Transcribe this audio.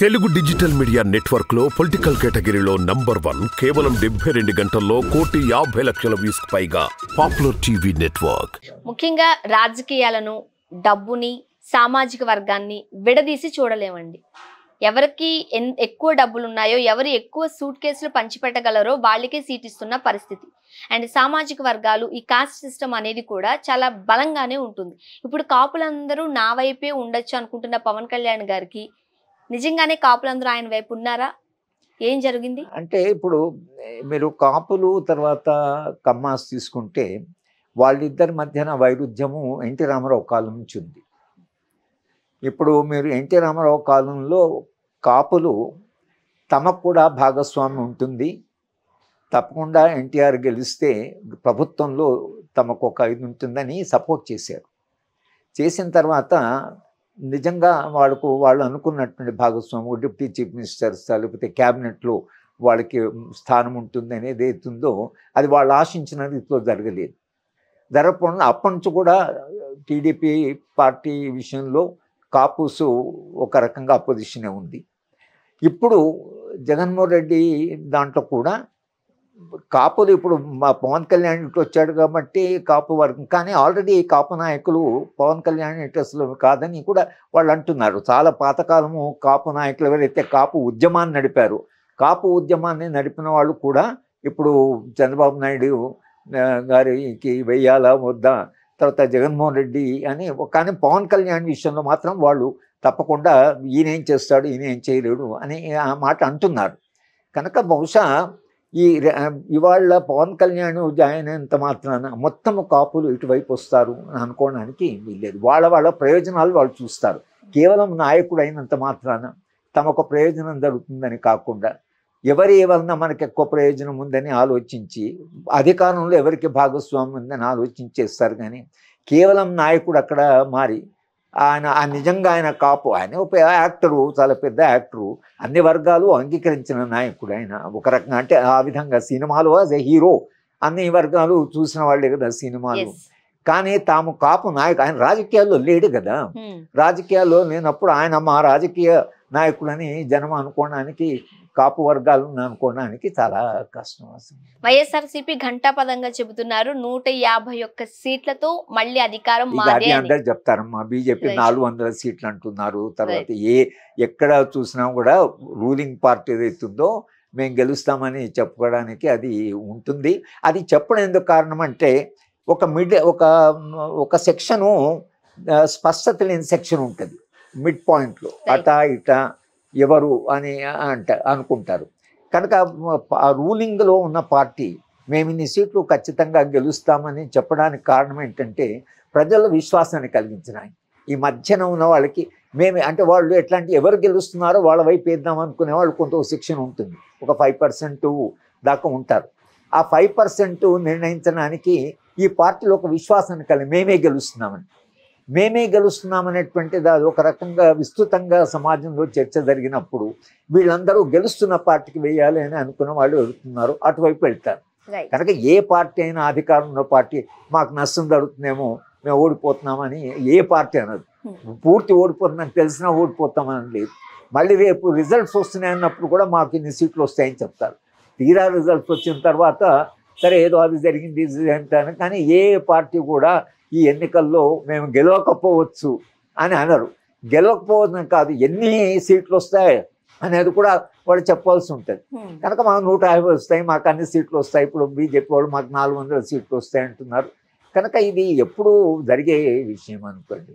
Telugu digital media network లో political కేటగిరీలో number 1 కేవలం 72 గంటల్లో 1,50,00,000 వ్యూస్ పైగా పాపులర్ టీవీ నెట్వర్క్. ముఖ్యంగా రాజకీయాలను, డబ్బుని, సామాజిక వర్గాన్ని విడదీసి చూడలేమండి. ఎవరికి ఎక్కువ డబ్బులు ఉన్నాయో, ఎవరు ఎక్కువ సూట్ కేసులు పంచిపెట్టగలరో వాళ్ళకే సీట్ ఇస్తున్న పరిస్థితి. అండ్ సామాజిక వర్గాలు, ఈ కాస్ట్ సిస్టమ్ అనేది కూడా చాలా బలంగానే ఉంటుంది. ఇప్పుడు కాపులందరూ నా వైపే ఉండొచ్చు అనుకుంటున్న పవన్ కళ్యాణ్ గారికి నిజంగానే కాపులందరూ ఆయన వైపు ఉన్నారా? ఏం జరిగింది అంటే ఇప్పుడు మీరు కాపులు తర్వాత కమ్మాస్ తీసుకుంటే వాళ్ళిద్దరి మధ్యన వైరుధ్యము ఎన్టీ రామారావు కాలం నుంచి ఉంది. ఇప్పుడు మీరు ఎన్టీ రామారావు కాలంలో కాపులు తమకు కూడా భాగస్వామ్యం ఉంటుంది, తప్పకుండా ఎన్టీఆర్ గెలిస్తే ప్రభుత్వంలో తమకు ఒక ఇది ఉంటుందని సపోర్ట్ చేశారు. చేసిన తర్వాత నిజంగా వాళ్ళు అనుకున్నటువంటి భాగస్వామ్యం డిప్యూటీ చీఫ్ మినిస్టర్స్ లేకపోతే క్యాబినెట్లో వాళ్ళకి స్థానం ఉంటుంది అనేది ఏతుందో అది వాళ్ళు ఆశించిన రీతిలో జరగకుండా అప్పటి నుంచి కూడా టీడీపీ పార్టీ విషయంలో కాపుసు ఒక రకంగా అపోజిషనే ఉంది. ఇప్పుడు జగన్మోహన్ రెడ్డి దాంట్లో కూడా కాపులు ఇప్పుడు మా పవన్ కళ్యాణ్ ఇటు వచ్చాడు కాబట్టి కాపు వర్గం, కానీ ఆల్రెడీ కాపు నాయకులు పవన్ కళ్యాణ్ ఇంట్రెస్ట్లో కాదని కూడా వాళ్ళు అంటున్నారు. చాలా పాతకాలము కాపు నాయకులు ఎవరైతే కాపు ఉద్యమాన్ని నడిపారు, కాపు ఉద్యమాన్ని నడిపిన వాళ్ళు కూడా ఇప్పుడు చంద్రబాబు నాయుడు గారికి వెయ్యాలా వద్దా, తర్వాత జగన్మోహన్ రెడ్డి అని, కానీ పవన్ కళ్యాణ్ విషయంలో మాత్రం వాళ్ళు తప్పకుండా ఈయనేం చేస్తాడు, ఈయనేం చేయలేడు అని ఆ మాట అంటున్నారు. కనుక బహుశా ఇవాళ పవన్ కళ్యాణ్ జాయిన్ అయినంత మాత్రాన మొత్తం కాపులు ఇటువైపు వస్తారు అని అనుకోవడానికి వీల్లేదు. వాళ్ళ ప్రయోజనాలు వాళ్ళు చూస్తారు. కేవలం నాయకుడు అయినంత మాత్రాన తమకు ప్రయోజనం జరుగుతుందని కాకుండా ఎవరి వలన మనకి ఎక్కువ ప్రయోజనం ఉందని ఆలోచించి అధికారంలో ఎవరికి భాగస్వామ్యం ఉందని ఆలోచించేస్తారు. కానీ కేవలం నాయకుడు అక్కడ మారి నిజంగా ఆయన కాపు, ఆయన ఒక యాక్టరు, చాలా పెద్ద యాక్టరు, అన్ని వర్గాలు అంగీకరించిన నాయకుడు ఆయన ఒక రకంగా. అంటే ఆ విధంగా సినిమాలు యాజ్ ఎ హీరో అన్ని వర్గాలు చూసిన వాళ్ళే కదా సినిమాలు. కానీ తాము కాపు నాయకుడు, ఆయన రాజకీయాల్లో లేడు కదా. రాజకీయాల్లో లేనప్పుడు ఆయన మా రాజకీయ నాయకుడని జనం అనుకోవడానికి, కాపు వర్గాలు అనుకోవడానికి చాలా కష్టం. అసలు వైఎస్ఆర్సీపీ ఘంటాపదంగా చెబుతున్నారు 151 సీట్లతో మళ్ళీ అధికారం అది అందరు చెప్తారమ్మా. బీజేపీ 400 సీట్లు అంటున్నారు. తర్వాత ఎక్కడ చూసినా కూడా రూలింగ్ పార్టీ ఏదైతుందో మేము గెలుస్తామని చెప్పుకోవడానికి అది ఉంటుంది. అది చెప్పడం ఎందుకు కారణం అంటే ఒక సెక్షను స్పష్టత లేని సెక్షన్ ఉంటుంది మిడ్ పాయింట్లో, అటా ఇటా ఎవరు అని అనుకుంటారు. కనుక ఆ రూలింగ్లో ఉన్న పార్టీ మేము ఇన్ని సీట్లు ఖచ్చితంగా గెలుస్తామని చెప్పడానికి కారణం ఏంటంటే ప్రజల విశ్వాసాన్ని కలిగించడానికి. ఈ మధ్యన ఉన్న వాళ్ళకి అంటే వాళ్ళు ఎట్లాంటి ఎవరు గెలుస్తున్నారో వాళ్ళ వైపు వేద్దాం అనుకునే వాళ్ళు కొంత సెక్షన్ ఉంటుంది, ఒక 5% దాకా ఉంటారు. ఆ 5% నిర్ణయించడానికి ఈ పార్టీలో ఒక విశ్వాసాన్ని మేమే గెలుస్తున్నామనేటువంటిది అది ఒక రకంగా విస్తృతంగా సమాజంలో చర్చ జరిగినప్పుడు వీళ్ళందరూ గెలుస్తున్న పార్టీకి వేయాలి అని అనుకున్న వాళ్ళు వెళ్తున్నారు, అటువైపు వెళ్తారు. కనుక ఏ పార్టీ అయినా అధికారంలో పార్టీ మాకు నష్టం జరుగుతుందేమో, మేము ఓడిపోతున్నామని ఏ పార్టీ అనదు. పూర్తి ఓడిపోతుందని తెలిసినా ఓడిపోతామని లేదు. మళ్ళీ రేపు రిజల్ట్స్ వస్తున్నాయి అన్నప్పుడు కూడా మాకు ఇన్ని సీట్లు వస్తాయని చెప్తారు. తీరా రిజల్ట్స్ వచ్చిన తర్వాత సరే ఏదో అది జరిగింది అంటాను, కానీ ఏ పార్టీ కూడా ఈ ఎన్నికల్లో మేము గెలవకపోవచ్చు అని అనరు. గెలవకపోవడం కాదు, ఎన్ని సీట్లు వస్తాయి అనేది కూడా వాళ్ళు చెప్పాల్సి ఉంటుంది. కనుక మాకు 150 వస్తాయి, మాకు అన్ని సీట్లు వస్తాయి. ఇప్పుడు బీజేపీ వాళ్ళు మాకు 400 సీట్లు వస్తాయి అంటున్నారు. కనుక ఇది ఎప్పుడూ జరిగే విషయం అనుకోండి.